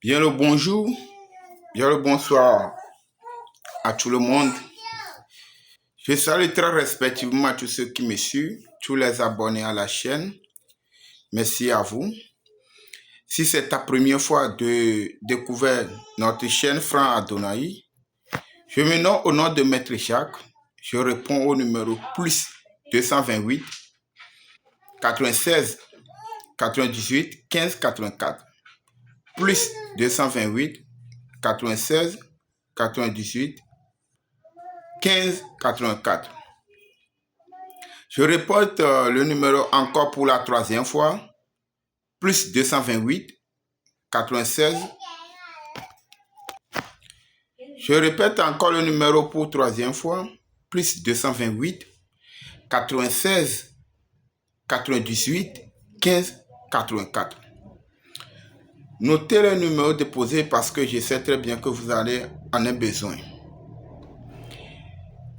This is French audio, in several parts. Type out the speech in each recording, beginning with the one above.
Bien le bonjour, bien le bonsoir à tout le monde. Je salue très respectivement tous ceux qui me suivent, tous les abonnés à la chaîne. Merci à vous. Si c'est ta première fois de découvrir notre chaîne Franc Adonai, je me nomme au nom de Maître Jacques. Je réponds au numéro plus 228 96 98 15 84. Plus 228 96 98 15 84. Je répète le numéro encore pour la troisième fois. Plus 228 96. Je répète encore le numéro pour troisième fois. Plus 228 96 98 15 84. Notez le numéro déposé parce que je sais très bien que vous allez en avoir besoin.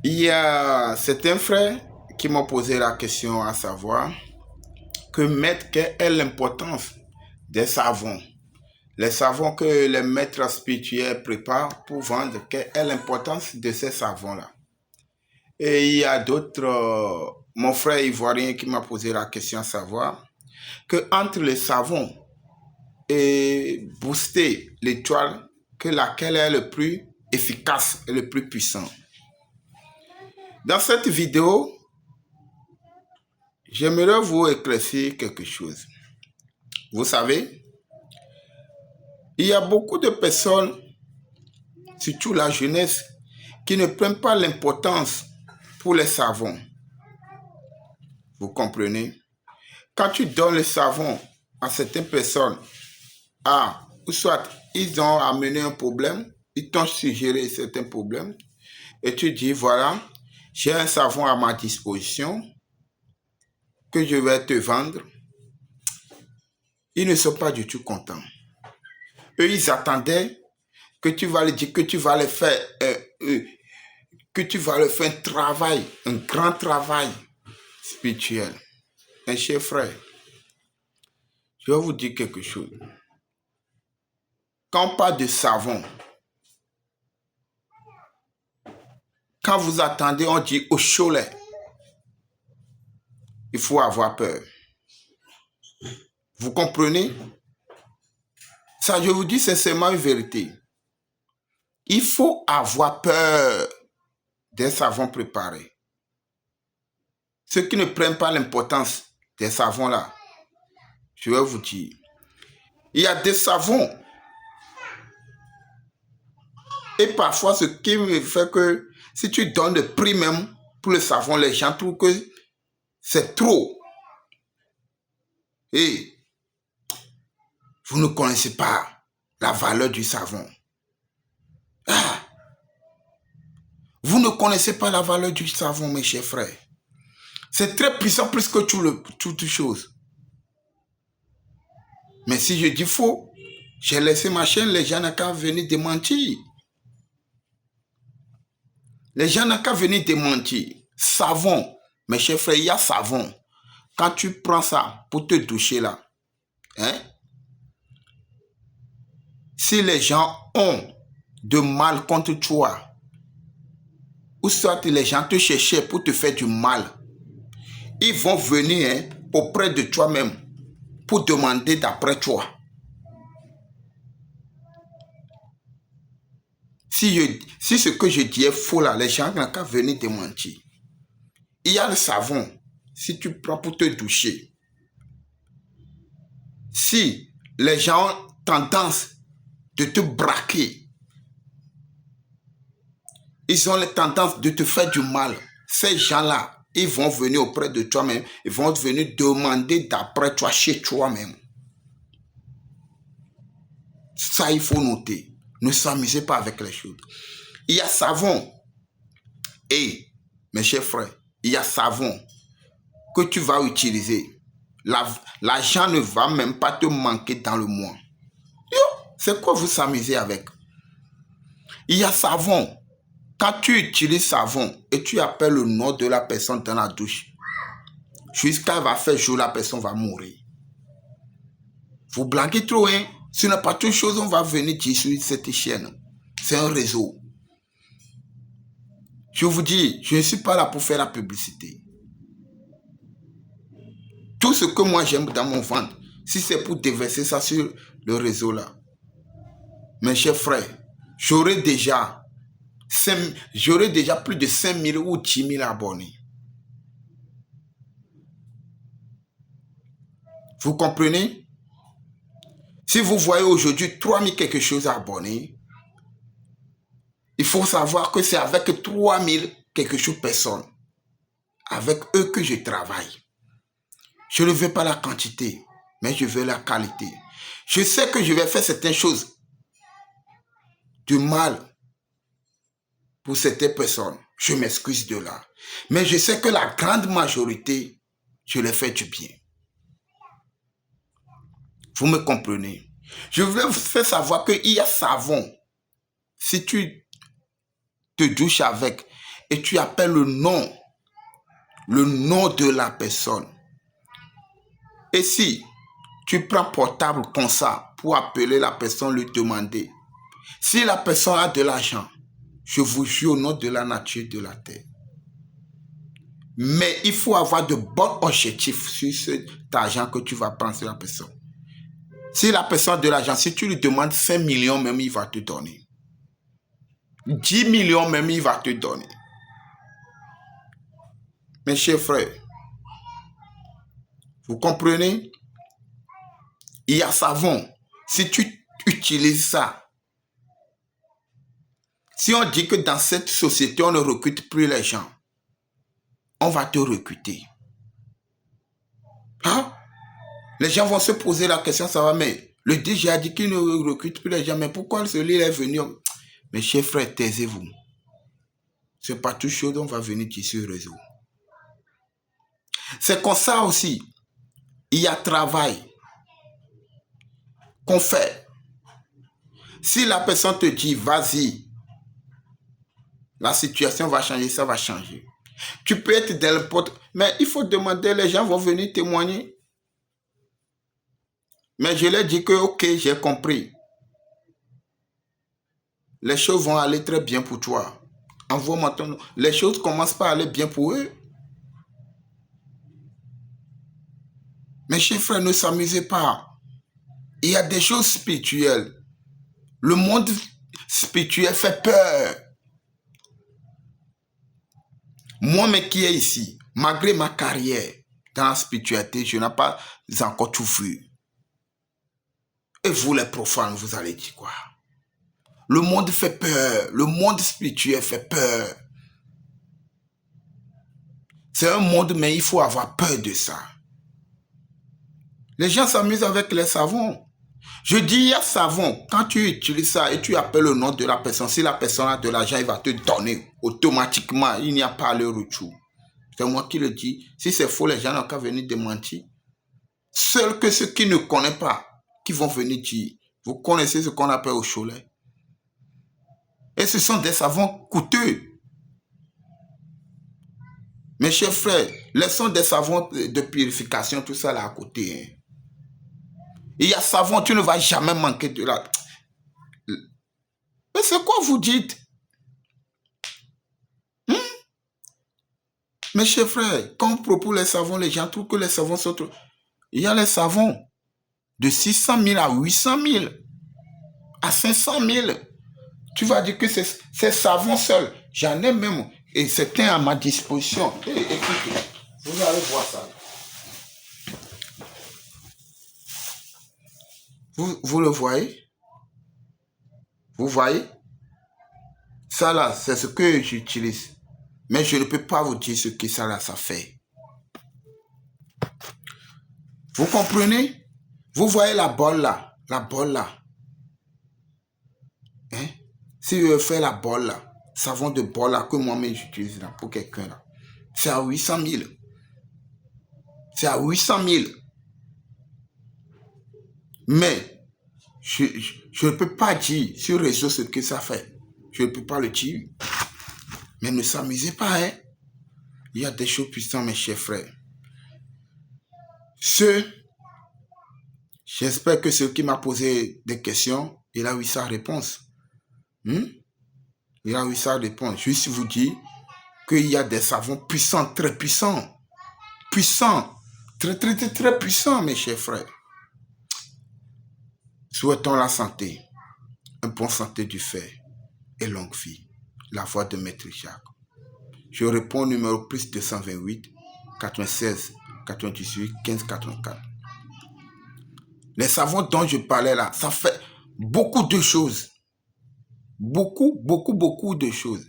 Il y a certains frères qui m'ont posé la question à savoir quelle est l'importance des savons. Les savons que les maîtres spirituels préparent pour vendre, quelle est l'importance de ces savons-là. Et il y a d'autres, mon frère ivoirien qui m'a posé la question à savoir que entre les savons et booster l'étoile, laquelle est le plus efficace et le plus puissant. Dans cette vidéo, j'aimerais vous éclaircir quelque chose. Vous savez, il y a beaucoup de personnes, surtout la jeunesse, qui ne prennent pas l'importance pour les savons. Vous comprenez? Quand tu donnes le savon à certaines personnes, ou soit ils ont amené un problème, ils t'ont suggéré certains problèmes, et tu dis, voilà, j'ai un savon à ma disposition que je vais te vendre. Ils ne sont pas du tout contents. Eux, ils attendaient que tu vas leur dire que tu vas leur faire un travail, un grand travail spirituel. Mes chers frères, je vais vous dire quelque chose. Quand on parle de savon, quand vous attendez, on dit au cholet, il faut avoir peur. Vous comprenez? Ça, je vous dis, c'est seulement une vérité. Il faut avoir peur des savons préparés. Ceux qui ne prennent pas l'importance des savons là, je vais vous dire, il y a des savons. Et parfois, ce qui me fait que si tu donnes le prix même pour le savon, les gens trouvent que c'est trop. Et vous ne connaissez pas la valeur du savon. Vous ne connaissez pas la valeur du savon, mes chers frères. C'est très puissant plus que toute chose. Mais si je dis faux, j'ai laissé ma chaîne, les gens n'ont qu'à venir démentir. Les gens n'ont qu'à venir démentir. Savon, mes chers frères, il y a savon. Quand tu prends ça pour te doucher là, si les gens ont de mal contre toi, ou soit les gens te cherchaient pour te faire du mal, ils vont venir auprès de toi-même pour demander d'après toi. Si ce que je dis est faux là, les gens n'ont qu'à venir démentir. Il y a le savon, si tu prends pour te doucher. Si les gens ont tendance de te braquer, ils ont la tendance de te faire du mal, ces gens-là, ils vont venir auprès de toi-même, ils vont venir demander d'après toi, chez toi-même. Ça, il faut noter. Ne s'amusez pas avec les choses. Il y a savon. Et, mes chers frères, il y a savon que tu vas utiliser. L'argent ne va même pas te manquer dans le mois. C'est quoi vous s'amuser avec? Il y a savon. Quand tu utilises savon et tu appelles le nom de la personne dans la douche, jusqu'à va faire jour, la personne va mourir. Vous blaguez trop, hein? Ce n'est pas toute chose, on va venir dire sur cette chaîne. C'est un réseau. Je vous dis, je ne suis pas là pour faire la publicité. Tout ce que moi j'aime dans mon ventre, si c'est pour déverser ça sur le réseau là, mes chers frères, j'aurais déjà plus de 5 000 ou 10 000 abonnés. Vous comprenez? Si vous voyez aujourd'hui 3 000 quelque chose abonnés, il faut savoir que c'est avec 3 000 quelque chose personnes, avec eux que je travaille. Je ne veux pas la quantité, mais je veux la qualité. Je sais que je vais faire certaines choses du mal pour certaines personnes. Je m'excuse de là. Mais je sais que la grande majorité, je les fais du bien. Vous me comprenez? Je voulais vous faire savoir qu'il y a savon. Si tu te douches avec et tu appelles le nom de la personne. Et si tu prends portable comme ça pour appeler la personne, lui demander. Si la personne a de l'argent, je vous jure au nom de la nature de la terre. Mais il faut avoir de bons objectifs sur cet argent que tu vas prendre sur la personne. Si la personne a de l'argent, si tu lui demandes 5 millions même, il va te donner. 10 millions même, il va te donner. Mes chers frères, vous comprenez? Il y a savon. Si tu utilises ça, si on dit que dans cette société, on ne recrute plus les gens, on va te recruter. Hein? Les gens vont se poser la question, ça va, mais le DG a dit qu'il ne recrute plus les gens, mais pourquoi celui-là est venu? Mes chers frères, taisez-vous. Ce n'est pas tout chaud, on va venir sur le réseau. C'est comme ça aussi. Il y a travail qu'on fait. Si la personne te dit, vas-y, la situation va changer, ça va changer. Tu peux être dans le porte, mais il faut demander, les gens vont venir témoigner. Mais je leur dis que, ok, j'ai compris. Les choses vont aller très bien pour toi. Envoie-moi ton nom. Les choses commencent par aller bien pour eux. Mes chers frères, ne s'amusez pas. Il y a des choses spirituelles. Le monde spirituel fait peur. Moi-même qui est ici, malgré ma carrière dans la spiritualité, je n'ai pas encore tout vu. Et vous les profanes, vous allez dire quoi? Le monde fait peur. Le monde spirituel fait peur. C'est un monde, mais il faut avoir peur de ça. Les gens s'amusent avec les savons. Je dis, il y a savon. Quand tu utilises ça et tu appelles le nom de la personne, si la personne a de l'argent, il va te donner automatiquement. Il n'y a pas le retour. C'est moi qui le dis. Si c'est faux, les gens n'ont qu'à venir démentir. Seuls que ceux qui ne connaissent pas, qui vont venir dire. Vous connaissez ce qu'on appelle au Cholet. Et ce sont des savons coûteux. Mes chers frères, laissons des savons de purification, tout ça là à côté. Hein. Il y a savon, tu ne vas jamais manquer de la... Mais c'est quoi vous dites? Mes chers frères, quand on propose les savons, les gens trouvent que les savons sont trop... Il y a les savons de 600 000 à 800 000, à 500 000. Tu vas dire que c'est savon seul. J'en ai même, et c'était à ma disposition. Et, écoutez, vous allez voir ça. Vous le voyez? Vous voyez? Ça là, c'est ce que j'utilise. Mais je ne peux pas vous dire ce que ça là, ça fait. Vous comprenez? Vous voyez la bolle là? La bolle là. Hein? Si je fais la bolle là, savon de bolle là, que moi-même j'utilise là, pour quelqu'un là, c'est à 800 000. C'est à 800 000. Mais, je ne peux pas dire sur le réseau ce que ça fait. Je ne peux pas le dire. Mais ne s'amusez pas, hein. Il y a des choses puissantes, mes chers frères. J'espère que celui qui m'a posé des questions, il a eu sa réponse. Il a eu sa réponse. Juste vous dire qu'il y a des savons puissants, très puissants. Puissants. Très, très, très, très puissants, mes chers frères. Souhaitons la santé, un bon santé du fer et longue vie. La voix de Maître Jacques. Je réponds au numéro plus 228 96 98 15 84. Les savons dont je parlais là, ça fait beaucoup de choses. Beaucoup, beaucoup, beaucoup de choses.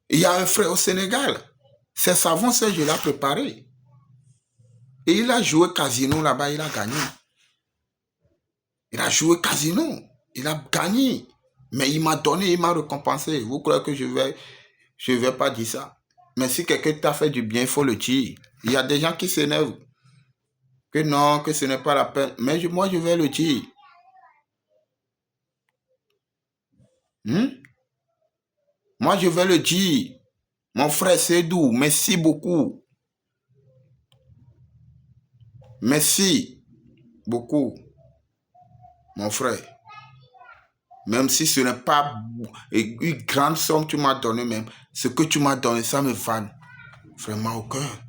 Il y a un frère au Sénégal. Ces savons, je l'ai préparé. Et il a joué casino là-bas, il a gagné. Il a joué casino, il a gagné. Mais il m'a donné, il m'a récompensé. Vous croyez que je vais pas dire ça? Mais si quelqu'un t'a fait du bien, il faut le dire. Il y a des gens qui s'énervent. Que non, que ce n'est pas la peine. Mais moi, je vais le dire. Moi, je vais le dire. Mon frère Sédou, merci beaucoup. Merci beaucoup, mon frère. Même si ce n'est pas une grande somme que tu m'as donné, même ce que tu m'as donné, ça me va vraiment au cœur.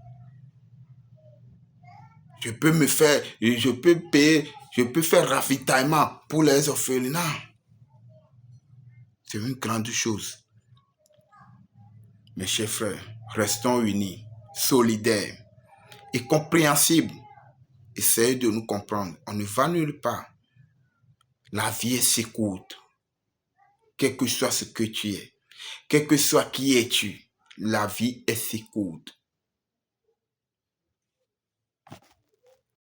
Je peux me faire, je peux payer, je peux faire ravitaillement pour les orphelinats. C'est une grande chose. Mes chers frères, restons unis, solidaires et compréhensibles. Essayez de nous comprendre. On ne va nulle part. La vie est si courte. Quel que soit ce que tu es, quel que soit qui es-tu, la vie est si courte.